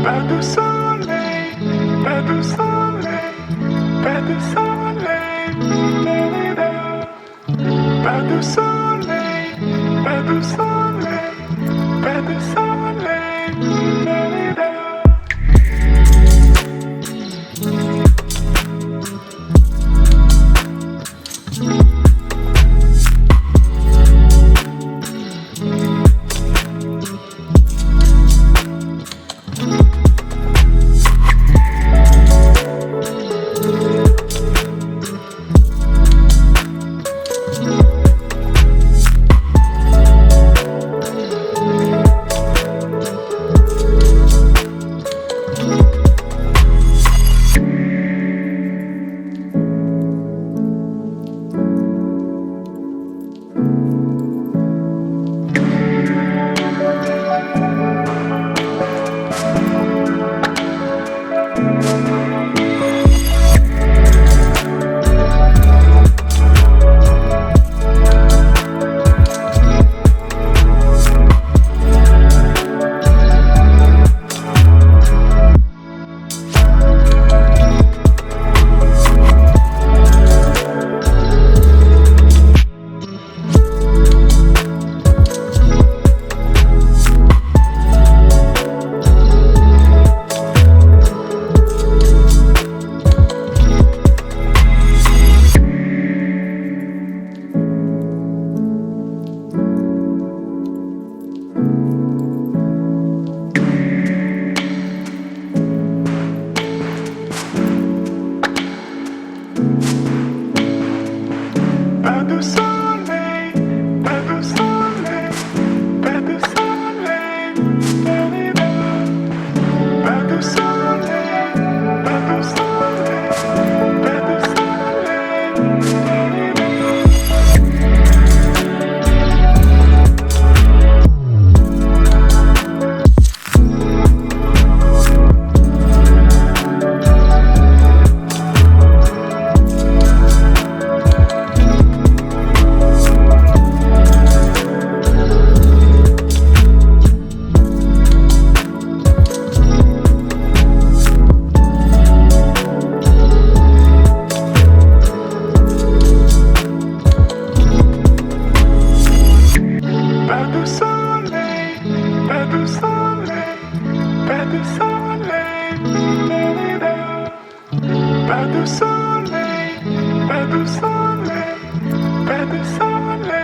Pas de soleil, pas de soleil, pas de soleil, pas de soleil, pas de soleil, pas de soleil. Pas de soleil, pas de soleil, pas de soleil, pas de soleil, pas de soleil, pas de Pas de soleil, pas de soleil, pas de soleil, pas de soleil, pas de soleil, pas de soleil.